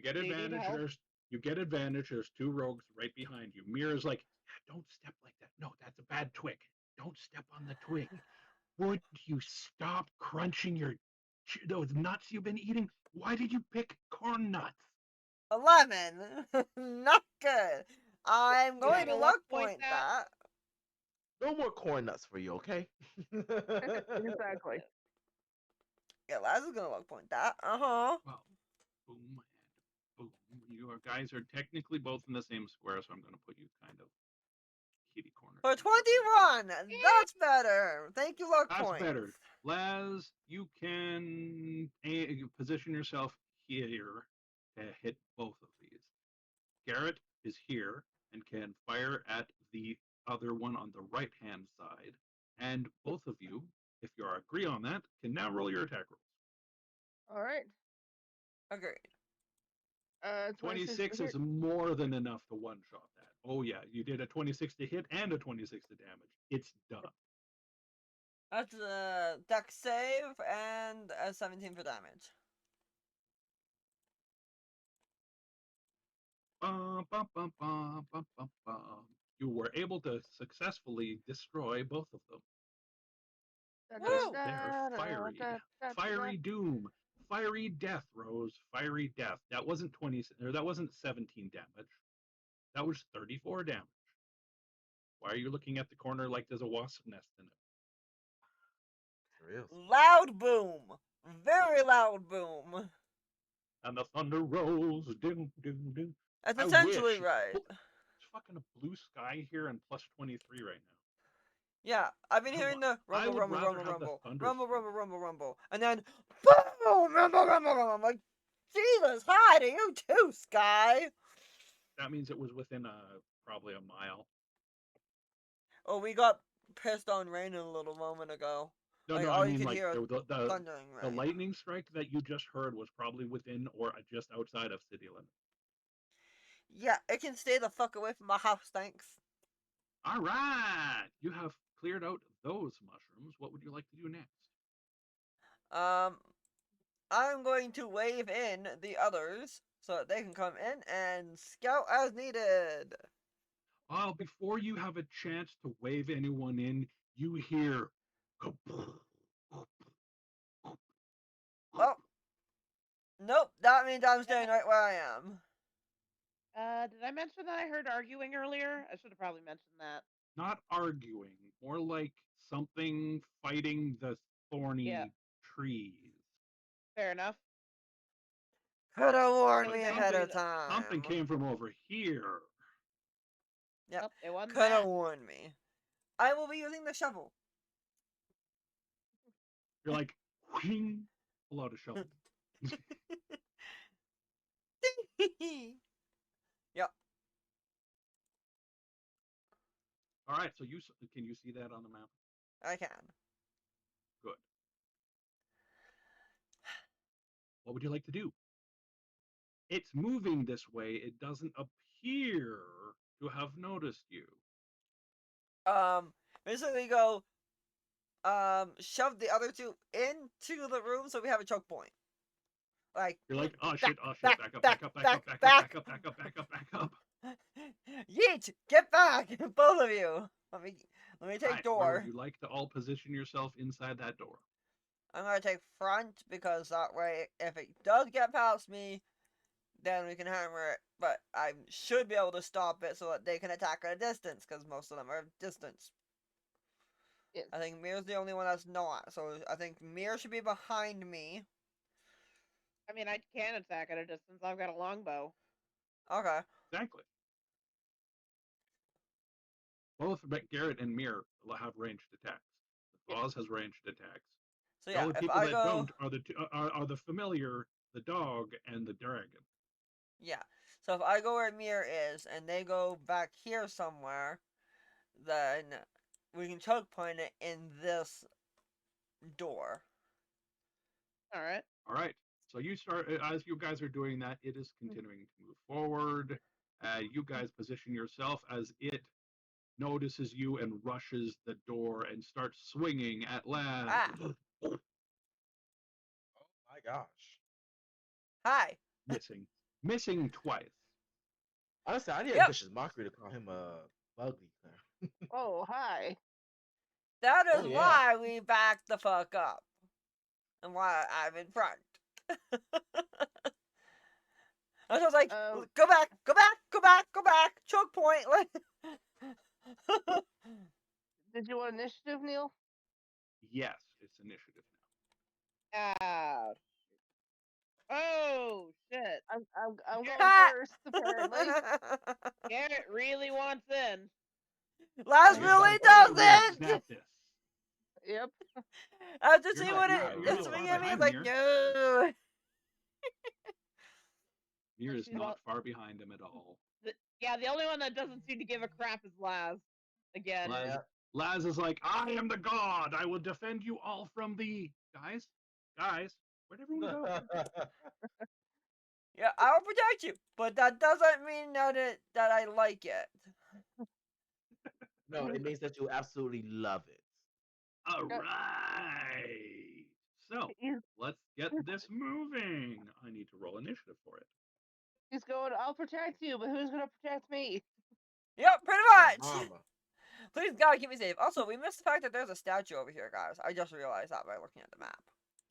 You get Do you need advantage. help? You get advantage. There's two rogues right behind you. Mira's like, don't step like that. No, that's a bad twig. Don't step on the twig. Would you stop crunching those nuts you've been eating? Why did you pick corn nuts? 11. Not good. I'm You going have to a luck luck point point that. that. No more corn nuts for you, okay? Exactly. Yeah, Laz is going to luck point that. Uh-huh. Well, boom and boom. You guys are technically both in the same square, so I'm going to put you kind of kitty corner. For 21. That's better. Thank you, luck That's points. better. Laz, you can position yourself here to hit both of these. Garrett is here and can fire at the other one on the right hand side. And both of you, if you agree on that, can now roll your attack rolls. All right. Agreed. 26 to 26 hit. is more than enough to one shot that. Oh, yeah, you did a 26 to hit and a 26 to damage. It's done. That's a dex save and a 17 for damage. You were able to successfully destroy both of them. Woo! They're fiery. Fiery doom. Fiery death, Rose. Fiery death. That wasn't 20 or that wasn't 17 damage. That was 34 damage. Why are you looking at the corner like there's a wasp nest in it? There is. Loud boom. Very loud boom. And the thunder rolls. Doom, doom, doom. That's I essentially wish. right. It's fucking a blue sky here and plus 23 right now. Yeah, I've been hearing the I rumble, would rumble, rather rumble, have the rumble, thunder rumble, storm. rumble, rumble, rumble, and then boom, rumble, rumble, rumble. I'm like, Jesus, hi to you too, Sky. That means it was within probably a mile. Oh, we got pissed on rain a little moment ago. No, Like, no, all I you mean could like hear the thundering the rain. lightning strike that you just heard was probably within or just outside of city limits. Yeah, it can stay the fuck away from my house, thanks. All right, you have cleared out those mushrooms. What would you like to do next? I'm going to wave in the others so that they can come in and scout as needed. Well, before you have a chance to wave anyone in, you hear. Well, nope, that means I'm staying right where I am. Did I mention that I heard arguing earlier? I should have probably mentioned that. Not arguing, more like something fighting the thorny Yeah. trees. Fair enough. Could have warned It me was ahead actually of time. Something came from over here. Yep, Nope, it wasn't could have that. warned me. I will be using the shovel. You're like, whing, pull out a shovel. Yep. All right, so can you see that on the map? I can. Good. What would you like to do? It's moving this way. It doesn't appear to have noticed you. Basically go, shove the other two into the room so we have a choke point. Like, You're like, oh back, shit, oh shit, back, back up, back, back up, back back, up, back back. up, back up, back up, back up, back up. Yeet! Get back, both of you. Let me take Right, where door. would you like to all position yourself inside that door? I'm gonna take front because that way, if it does get past me, then we can hammer it. But I should be able to stop it so that they can attack at a distance because most of them are distance. Yes. I think Mir's the only one that's not. So I think Mir should be behind me. I mean, I can attack at a distance. I've got a longbow. Okay. Exactly. Both Garrett and Mir have ranged attacks. The Boz has ranged attacks. So The yeah, only if people I that go, don't are the familiar, the dog, and the dragon. yeah. So if I go where Mir is and they go back here somewhere, then we can choke point it in this door. All right. All right. So you start as you guys are doing that. It is continuing to move forward. You guys position yourself as it notices you and rushes the door and starts swinging at Laz. Ah. Oh my gosh. Hi. Missing. missing twice. Honestly, I need a Yep. vicious mockery to call him ugly. Oh, hi. That is Oh, yeah. why we back the fuck up. And why I'm in front. I was like, Um, go back, go back, go back, go back. Choke point. did you want initiative, Neil? Yes, it's initiative Ah. Oh shit! I'm going Ha! first, apparently. Garrett really wants in. Laz now. You're really like, oh, Weird, doesn't. snap this. Yep. After You're seeing not. what I You're it's not really far swinging want at me, behind it's like, Mir. no. Mir is She's not all- far behind him at all. Yeah, the only one that doesn't seem to give a crap is Laz. Again. Laz, Yeah. Laz is like, I am the god. I will defend you all from the guys. Guys, where'd everyone go? Yeah, I'll protect you, but that doesn't mean that I like it. No, it means that you absolutely love it. All Yep. right. So He's, let's get this moving. I need to roll initiative for it. he's going, I'll protect you, but who's going to protect me? Yep, pretty Oh, much. mama. Please, God, keep me safe. Also, we missed the fact that there's a statue over here, guys. I just realized that by looking at the map.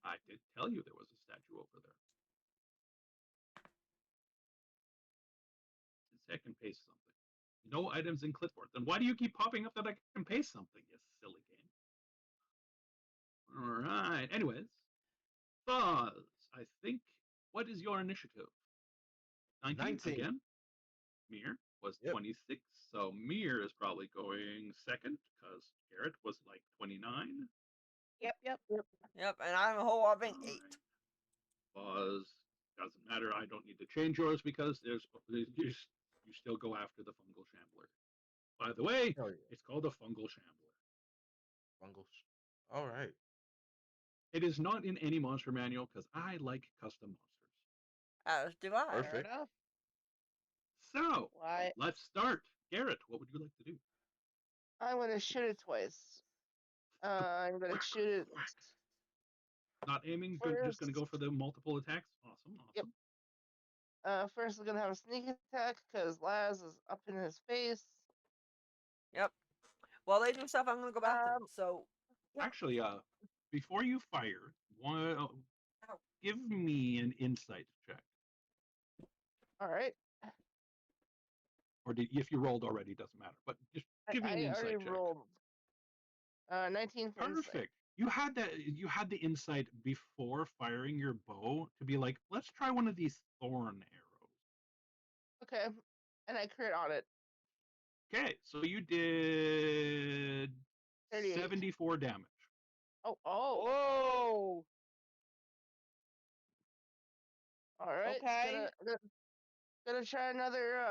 I did tell you there was a statue over there. Since I can paste something. No items in clipboard. Then why do you keep popping up that I can paste something, you silly game? All right. Anyways, Buzz, I think. What is your initiative? 19 19. again? Mir was Yep. 26, so Mir is probably going second because Garrett was like 29. Yep. Yep, and I'm a whole whopping All 8. right. Buzz doesn't matter. I don't need to change yours because you still go after the fungal shambler. By the way, Hell yeah. it's called a fungal shambler. Fungal. All right. It is not in any monster manual because I like custom monsters. As do I. Fair Perfect. enough. So Why? let's start. Garrett, what would you like to do? I'm going to shoot it twice. I'm going to shoot it Not aiming, just going to first. go for the multiple attacks. Awesome. Yep. First, I'm going to have a sneak attack because Laz is up in his face. Yep. While they do stuff, I'm gonna go back to them. So, yeah. Actually, before you fire, give me an insight check. All right. Or if you rolled already, doesn't matter. But just give me an I insight already check. rolled 19 for insight. Perfect. You had that. You had the insight before firing your bow to be like, let's try one of these thorn arrows. Okay. And I crit on it. Okay, so you did 38. 74 damage. Oh. Whoa. All right. Okay. Gonna try another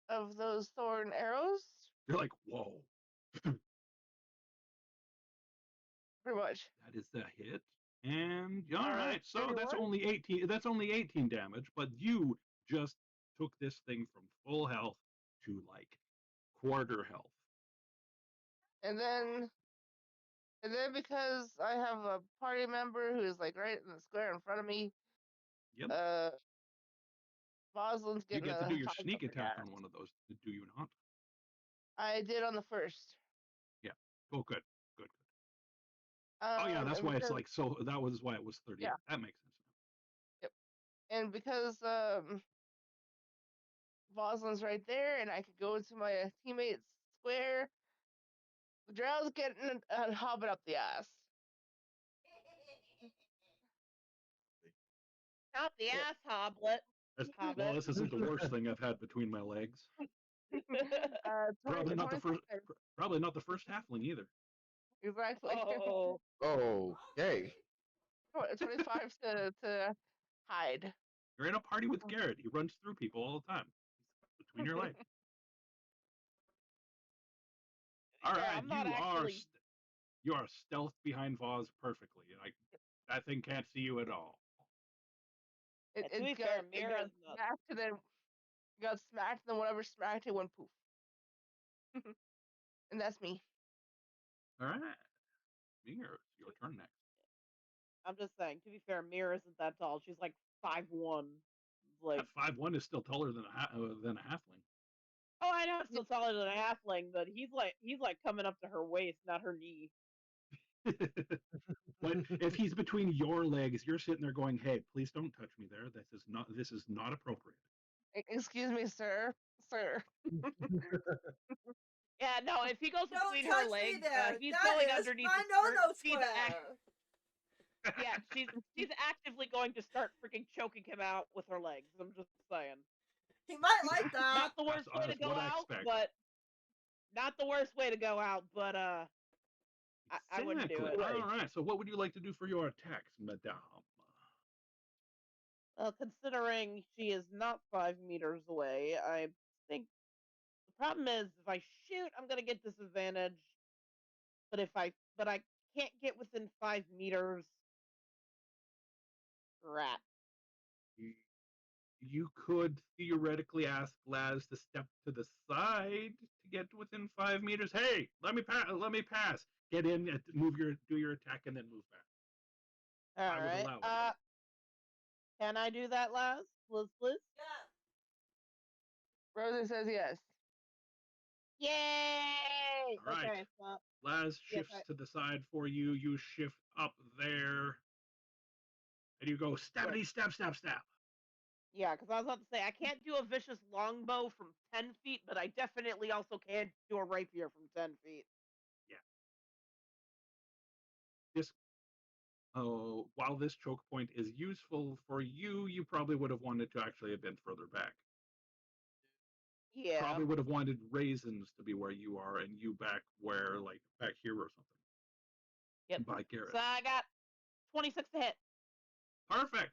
of those thorn arrows. You're like, whoa, Pretty much. that is the hit. And all All right, right, so that's 31. only 18. That's only 18 damage, but you just took this thing from full health to like quarter health. And then because I have a party member who is like right in the square in front of me, Yep. Boslin's You getting get to a do your hog sneak up the attack ass. on one of those, do you not? I did on the first. Yeah. Oh, good. Oh yeah, that's and why it's because, like so. That was why it was 38. Yeah. That makes sense. Yep. And because Boslin's right there, and I could go into my teammate's square, the drow's getting a hobbit up the ass. Not the Yep. ass hoblet. Well, this isn't the worst thing I've had between my legs. 20, Probably not the first. 25. Probably not the first halfling either. Exactly. Oh. Okay. 25 to hide. You're in a party with Garrett. He runs through people all the time. Between your legs. All Yeah, right, I'm not actually. You are stealth behind Voz perfectly. Like that thing can't see you at all. And to be fair, It got Mira's not. smacked and then got smacked, and then whatever smacked it went poof. And that's me. All right, Mir, it's your turn next. I'm just saying. To be fair, Mira isn't that tall. She's like 5'1", like, That 5'1" is still taller than a halfling. oh, I know it's still taller than a halfling, but he's like coming up to her waist, not her knee. But if he's between your legs, you're sitting there going, "Hey, please don't touch me there. This is not appropriate." Excuse me, sir. Sir. Yeah, no, if he goes Don't between her touch me legs, there. he's That going is underneath my the skirt. no-no She's square. yeah, she's actively going to start freaking choking him out with her legs. I'm just saying. He might like Exactly. that. Not the worst way to That's go what I out, expect. but not the worst way to go out, but I wouldn't do it. All right. So, what would you like to do for your attacks, Madame? Well, considering she is not 5 meters away, I think the problem is if I shoot, I'm gonna get disadvantage. But I can't get within 5 meters. Rat. You could theoretically ask Laz to step to the side to get within 5 meters. Hey, let me pass. Let me pass. Get in, do your attack, and then move back. All I would right. allow it. Can I do that, Laz? Liz? Rosie says yes. Yay! All right. Okay. So, Laz yes, shifts to the side for you. You shift up there, and you go stabbity stab stab stab. yeah, because I was about to say I can't do a vicious longbow from 10 feet, but I definitely also can't do a rapier from 10 feet. Yeah. This while this choke point is useful for you, you probably would have wanted to actually have been further back. Yeah. Probably would have wanted raisins to be where you are and you back where, like, back here or something. Yep. By Garrett. So I got 26 to hit. Perfect.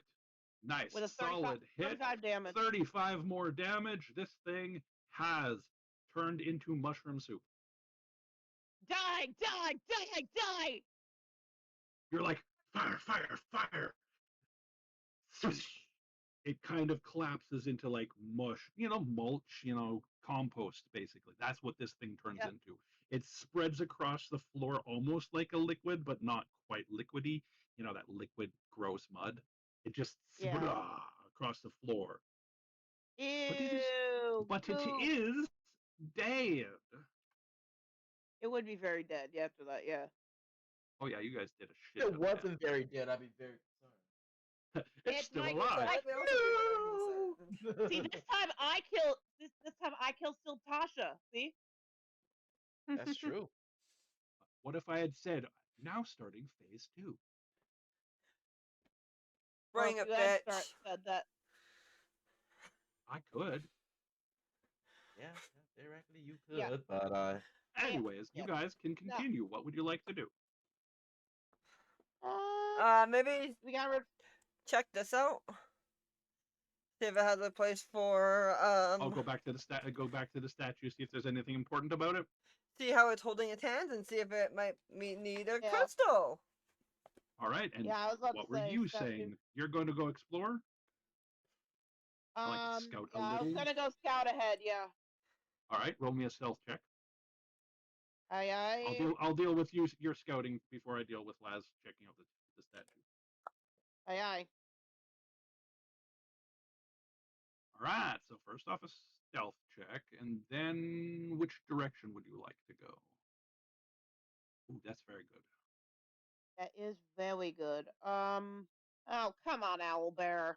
Nice. With a 35, solid hit. 35 damage. 35 more damage. This thing has turned into mushroom soup. Die! Die! Die! Die! You're like, fire, fire, fire. It kind of collapses into like mush, mulch, compost, basically. That's what this thing turns into. It spreads across the floor almost like a liquid, but not quite liquidy. That liquid, gross mud. It just across the floor. Ew! But it is dead. It would be very dead after that, yeah. Oh yeah, you guys did a shit. If ton it of wasn't very dead, I'd be very concerned. it's It's still Mike- alive. I'd be also be very concerned. See, this time I killed still Tasha. See? That's true. What if I had said, now starting phase 2? Bring Well, it, if you had bitch. said that. I could. Yeah, theoretically you could, Yeah. but Anyways, you Yep. guys can continue. What would you like to do? Maybe We got rid. check this out. See if it has a place for I'll go back to the go back to the statue, see if there's anything important about it. see how it's holding its hands and see if it might need a Yeah. crystal. All right, and Yeah, I was about what to were say, you statue. saying? You're going to go explore? Like scout a Yeah, I was little? gonna go scout ahead. Yeah. All right, roll me a stealth check. Aye. I'll deal with your scouting before I deal with Laz checking out the statue. Aye. All right, so first off a stealth check, and then which direction would you like to go? Ooh, that's very good. That is very good. Oh, come on, Owlbear.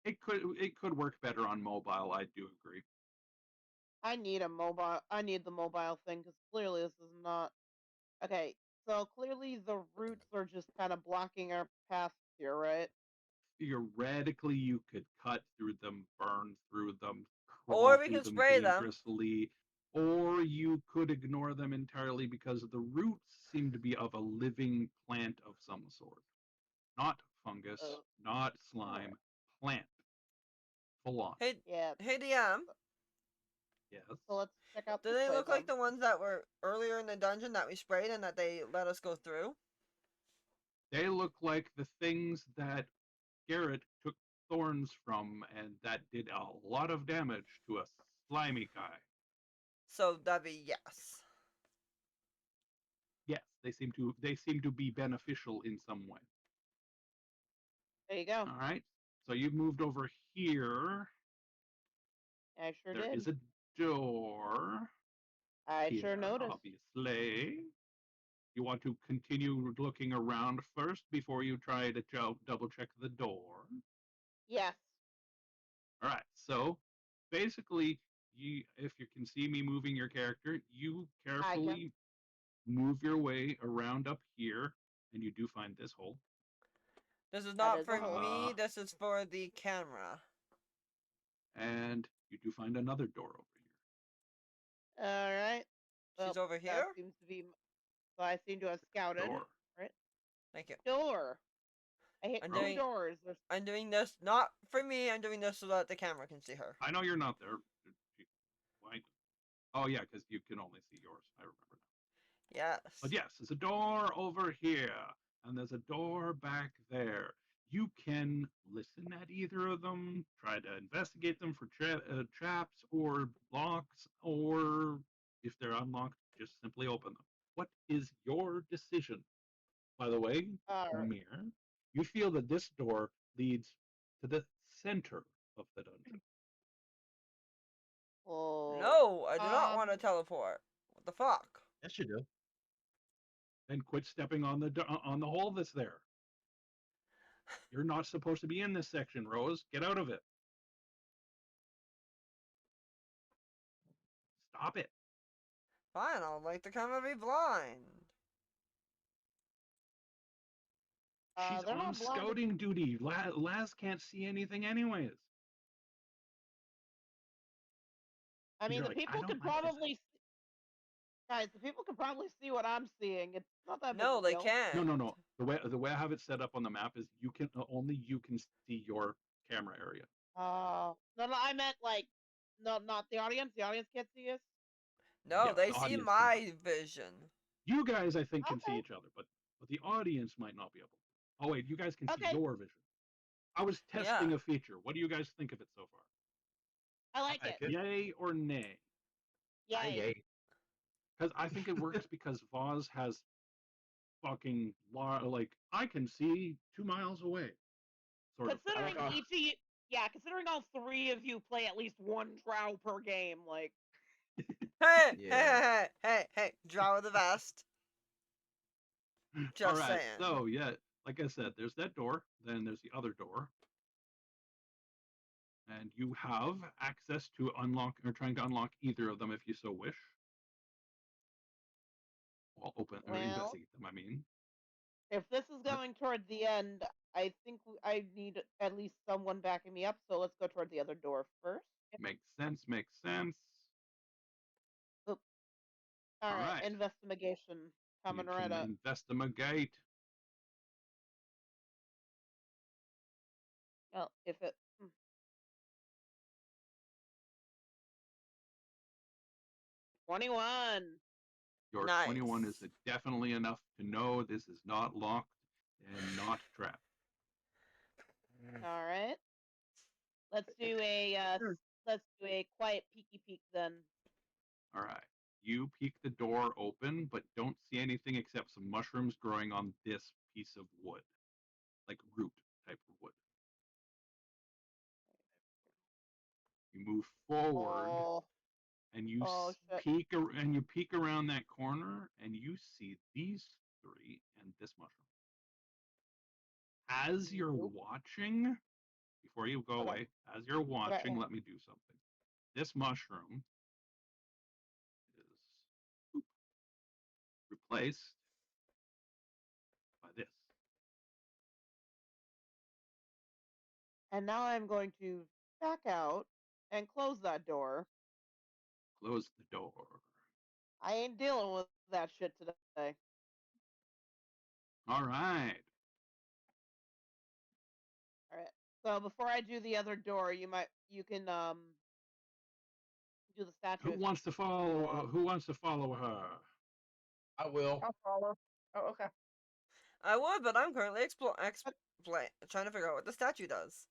It could work better on mobile. I do agree. I need the mobile thing because clearly this is not. Okay, so clearly the roots are just kind of blocking our path here, right? Theoretically, you could cut through them, burn through them, Or crawl we through can them spray them. dangerously, or you could ignore them entirely because the roots seem to be of a living plant of some sort, not fungus, Oh. not slime, plant, full on. Hey, Yeah. hey, DM. Yes. So let's check out. Do this they way, look like the then. ones that were earlier in the dungeon that we sprayed and that they let us go through? They look like the things that Garrett took thorns from, and that did a lot of damage to a slimy guy. So that'd be yes. Yes, they seem to be beneficial in some way. There you go. All right. So you've moved over here. I sure There did. is a door I here, sure noticed. obviously. You want to continue looking around first before you try to double check the door. Yes. All right. So basically, if you can see me moving your character, you I can. carefully move your way around up here, and you do find this hole. This is That not is a for hole. me. This is for the camera. And you do find another door over here. All right. She's Well, over that here. seems to be. So I seem to have scouted. Door. Right. Thank you. Door. I hit I'm two doing- doors. There's I'm doing this not for me. I'm doing this so that the camera can see her. I know you're not there. Why? Oh yeah, because you can only see yours. I remember now. Yes. But yes, there's a door over here, and there's a door back there. You can listen at either of them, try to investigate them for traps or locks, or if they're unlocked, just simply open them. What is your decision? By the way, Mir, you feel that this door leads to the center of the dungeon. Oh. No, I do not want to teleport. What the fuck? Yes, you do. Then quit stepping on the hole that's there. You're not supposed to be in this section, Rose. Get out of it. Stop it. Fine, I'll make the camera be blind. She's they're on not blind. scouting duty. Laz can't see anything anyways. I mean, You're the like, I people don't could like this. probably. Guys, the people could probably see what I'm seeing. It's not that big No, of a they deal. can't. No. The way I have it set up on the map is you can only you can see your camera area. No, I meant like, no, not the audience. The audience can't see us. No, Yes, they the see audience my vision. You guys, I think, can see Okay. each other, but the audience might not be able to. Oh wait, you guys can see Okay. your vision. I was testing a feature. What do you guys think of it so far? I like it. Yay or nay? Yay. Because I think it works because Voz has fucking like I can see 2 miles away. Sort of. Considering each of you, yeah, considering all three of you play at least one drow per game, like. Hey, Yeah. hey, draw the vest. Just All right. saying. So yeah, like I said, there's that door. Then there's the other door, and you have access to unlock or trying to unlock either of them if you so wish. Well, open or Well, investigate them. I mean, if this is going toward the end, I think I need at least someone backing me up. So let's go toward the other door first. makes sense. Makes sense. All right. Investigation coming You right can up. investigate. Well, if it. 21. Your Nice. 21 is definitely enough to know this is not locked and not trapped. All right. Let's do a quiet peeky peek then. All right. You peek the door open, but don't see anything except some mushrooms growing on this piece of wood, like root type of wood. You move forward, Oh, and you shit. peek around that corner, and you see these three and this mushroom. As you're Nope. watching, before you go Okay. away, as you're watching, Okay. let me do something. This mushroom is replaced by this. And now I'm going to back out and close that door. Close the door. I ain't dealing with that shit today. All right. All right. So before I do the other door, you can do the statue. Who wants to follow? Who wants to follow her? I will. I'll follow. Oh, okay. I would, but I'm currently trying to figure out what the statue does.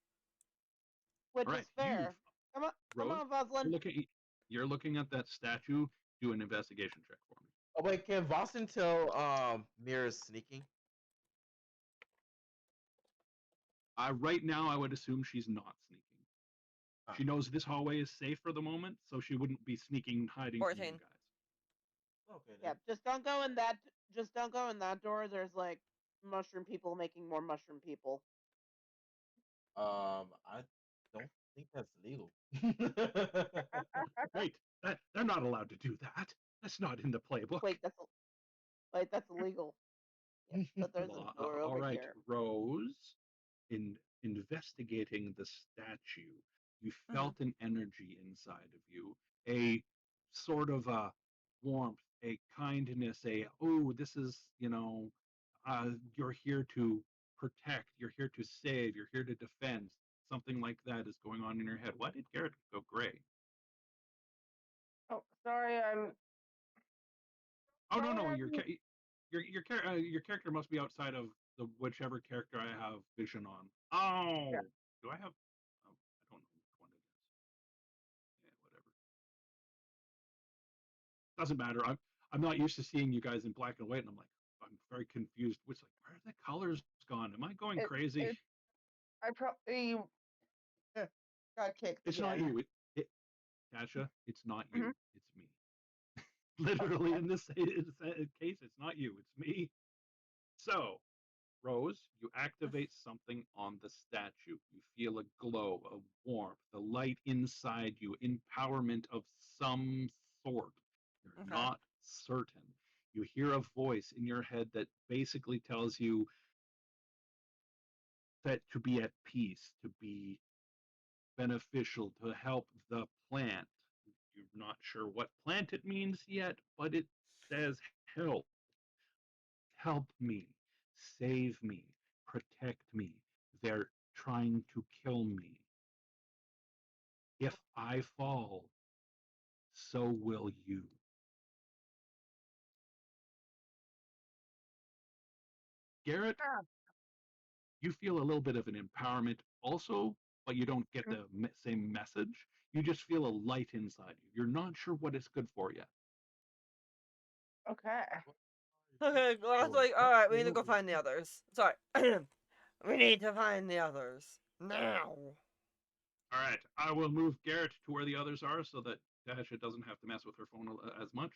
Which Right, is fair. Come Rose, on, Voslin. You're looking at that statue. Do an investigation check for me. Oh wait, can Boston tell Mira's sneaking? Right now, I would assume she's not sneaking. Ah, She knows this hallway is safe for the moment, so she wouldn't be sneaking, hiding from you 14. guys. okay Yeah, then. just don't go in that. Just don't go in that door. There's like mushroom people making more mushroom people. I don't think that's legal. Wait, they're not allowed to do that. That's not in the playbook. Wait, that's illegal. Yeah, but there's Well, a door all over right, here. Rose. In investigating the statue, you Mhm. felt an energy inside of you, a sort of a warmth, a kindness, oh, this is, you're here to protect, you're here to save, you're here to defend. Something like that is going on in your head. Why did Garrett go gray? Oh, sorry, I'm Oh no, no, sorry. your character must be outside of the whichever character I have vision on. Oh, Yeah. do I have? Oh, I don't know which one it is. Yeah, whatever. Doesn't matter. I'm not used to seeing you guys in black and white, and I'm very confused. What's like, where are the colors gone? Am I going It, crazy? it, I probably got kicked It's not again. you. Tasha, it's not Mhm. you. It's me. Literally, in this case, it's not you. It's me. So, Rose, you activate something on the statue. You feel a glow, a warmth, the light inside you, empowerment of some sort. You're Okay. not certain. You hear a voice in your head that basically tells you that to be at peace, to be beneficial, to help the plant. You're not sure what plant it means yet, but it says help. Help me, save me, protect me. They're trying to kill me. If I fall, so will you. Garrett, Ah, you feel a little bit of an empowerment also, but you don't get mhm. the same message. You just feel a light inside you. You're not sure what it's good for yet. Okay. Okay, well, I was like, What alright, we need to will go it find the be? others. Sorry. We need to find the others. Now. All right, I will move Garrett to where the others are so that Dasha doesn't have to mess with her phone as much.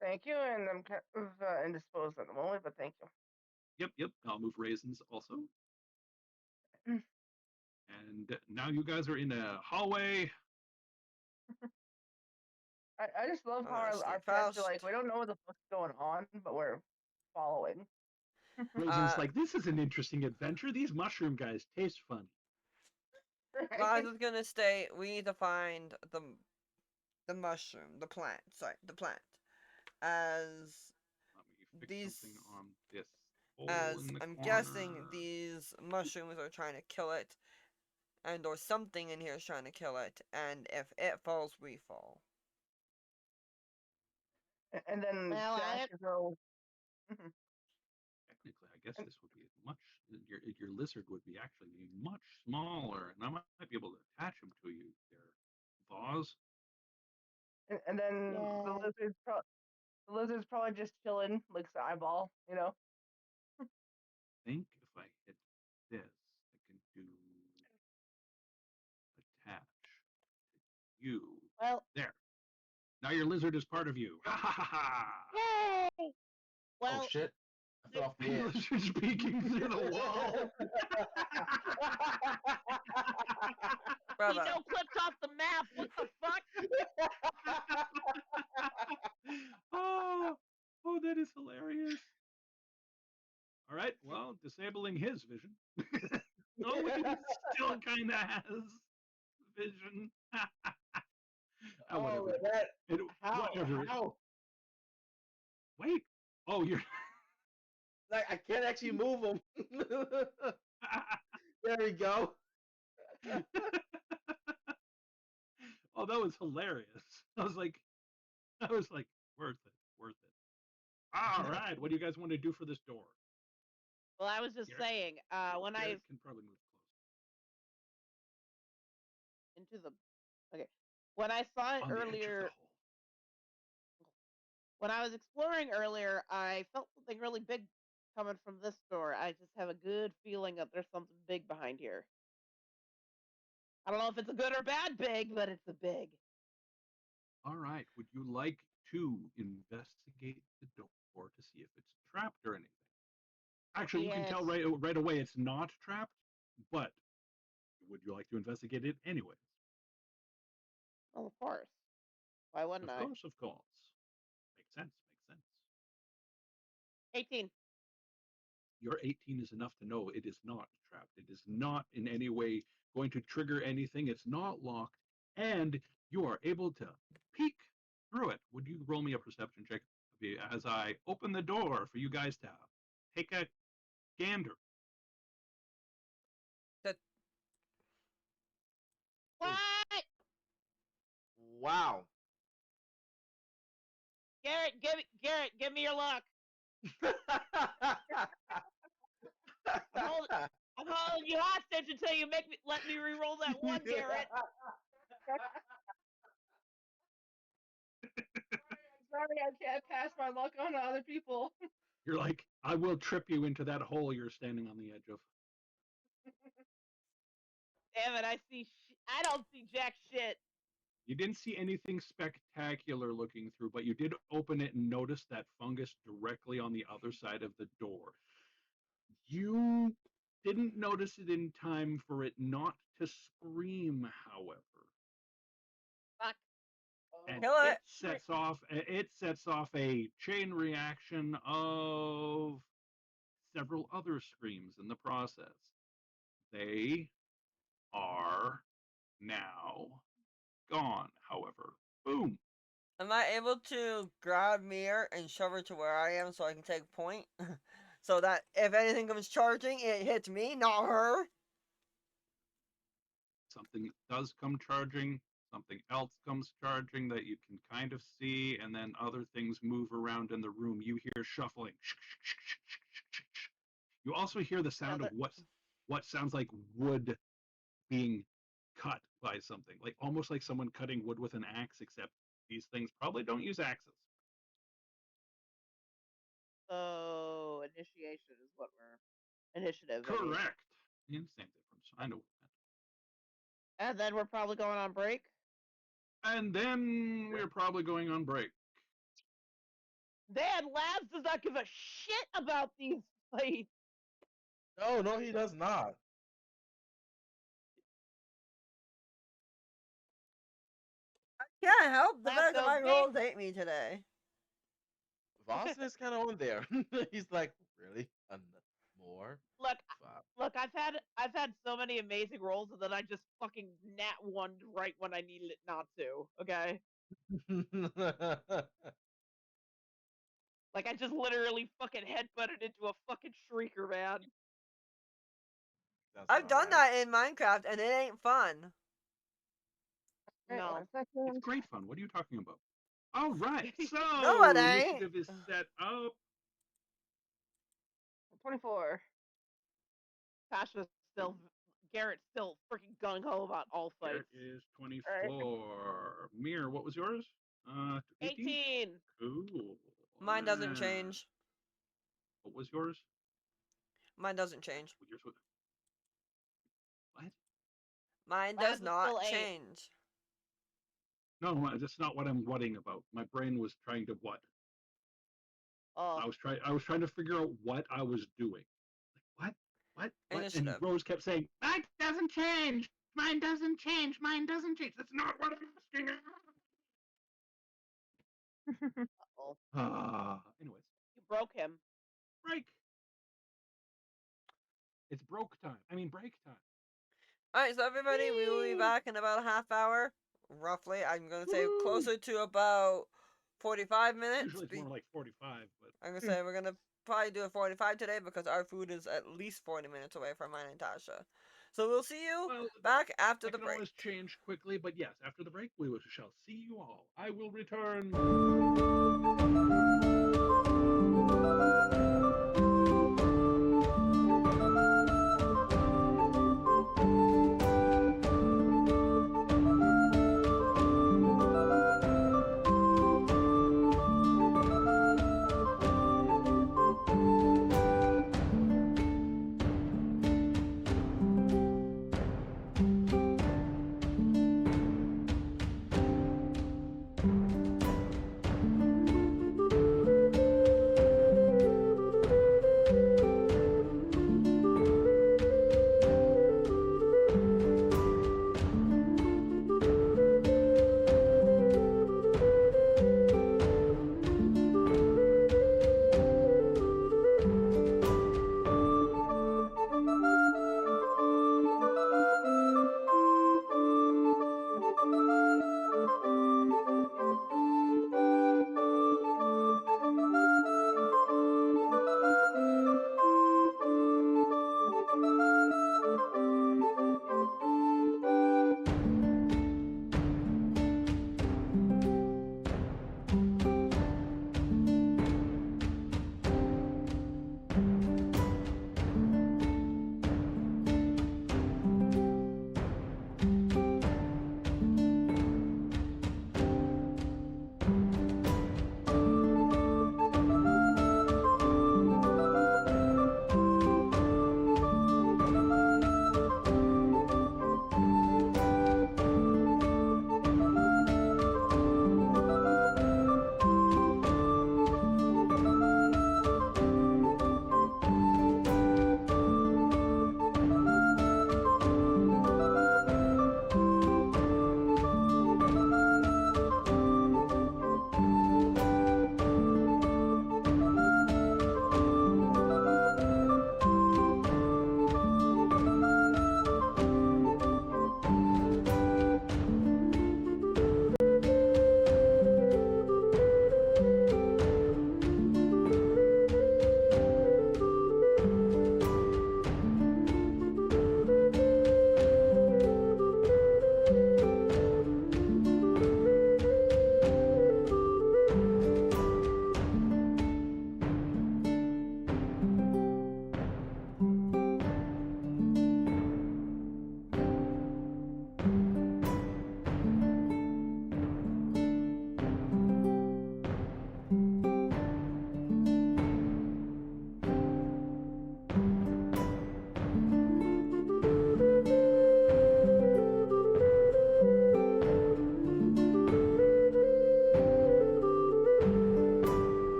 Thank you, and I'm kind of indisposed at the moment, but thank you. Yep, yep. I'll move Raisins also. Mm. And now you guys are in a hallway. I just love I'm how gonna our sleep pets are like, fast. we don't know what the fuck's going on, but we're following. Raisins Uh, like, this is an interesting adventure. These mushroom guys taste funny. well, I was Right? just gonna say, we need to find the mushroom, the plant. Sorry, the plant. As Let me fix these, something on this hole as in the I'm guessing corner. these mushrooms are trying to kill it, and or something in here is trying to kill it, and if it falls, we fall. And then Well, I Dash have is all. Mhm. Technically, I guess and, this would be much. Your lizard would be actually be much smaller, and I might be able to attach him to you. Their vase. and then yeah. the lizard's probably just chilling, licks the eyeball, you know. I think if I hit this, I can do attach you. Well, There. Now your lizard is part of you. Ha ha ha ha! yay. Oh Well, shit! I fell off the Your edge. lizard's peeking through the wall. he Bravo. no clipped off the map. What the fuck? Oh, oh, that is hilarious. All right, well, disabling his vision. Oh, he still kind of has vision. Oh, Whatever. that It, how whatever. how Wait. Oh, you're. like I can't actually move him. There we go. Oh, that was hilarious. I was like, worth it, worth it. All right, what do you guys want to do for this door? Well, I was just Garrett, saying, when I Garrett can probably move into the okay, when I saw it close on the edge of the earlier, hole. When I was exploring earlier, I felt something really big coming from this door. I just have a good feeling that there's something big behind here. I don't know if it's a good or bad big, but it's a big. All right. Would you like to investigate the door to see if it's trapped or anything? Actually, you can tell Yes. right away it's not trapped, but would you like to investigate it anyways? Well, of course. Why wouldn't Of I? course, of course. Makes sense. Makes sense. 18. Your 18 is enough to know it is not trapped. It is not in any way going to trigger anything. It's not locked, and you are able to peek through it. Would you roll me a perception check as I open the door for you guys to take a gander? That What? Wow. Garrett, give me your luck. I'm holding you hostage until you let me re-roll that one, Garrett. Sorry, I can't pass my luck on to other people. You're like, I will trip you into that hole you're standing on the edge of. Damn it! I don't see jack shit. You didn't see anything spectacular looking through, but you did open it and notice that fungus directly on the other side of the door. You didn't notice it in time for it not to scream, however. Fuck. And kill it. it sets off a chain reaction of several other screams in the process. They are now gone, however. Boom. Am I able to grab Mir and shove her to where I am so I can take point? So that if anything comes charging, it hits me, not her. Something does come charging, something else comes charging that you can kind of see, and then other things move around in the room. You hear shuffling. You also hear the sound of what sounds like wood being cut by something, like almost like someone cutting wood with an axe, except these things probably don't use axes. So initiation is what we're initiative. I mean. Correct. Same difference. I know what that. And then we're probably going on break. And then we're probably going on break. Dan Labs does not give a shit about these plates. No, he does not. Can't help the That's fact that my okay. rolls hate me today. Boston is kind of on there. He's like, really? More? Look, I've had so many amazing rolls and then I just fucking nat one right when I needed it not to. Okay, like I just literally fucking headbutted into a fucking shrieker, man. That's I've done alright. that in Minecraft and it ain't fun. Wait, No. 1 second. It's great fun. What are you talking about? All right. So No, it ain't. initiative is set up. 24. Tasha's still, Garrett's still freaking gung ho about all Garrett fights. is 24. Mir, what was yours? 18? 18. Cool. Mine doesn't change. What was yours? Mine doesn't change. Yours was... What? Mine Mine does is not still 8. change. No, that's not what I'm whatting about. My brain was trying to what? Oh, I was trying to figure out what I was doing. Like, what? And Initiative. Rose kept saying, "Mine doesn't change. Mine doesn't change. Mine doesn't change." That's not what I'm asking. Anyways, you broke him. break. It's broke time. I mean, break time. Alright, so everybody, we will be Whee! back in about a half hour. Roughly. I'm going to say Woo! closer to about 45 minutes. Usually it's more like 45, but I'm going to say we're going to probably do a 45 today because our food is at least 40 minutes away from mine and Tasha. So we'll see you back after the can break. always change quickly. But yes, after the break, we shall see you all. I will return.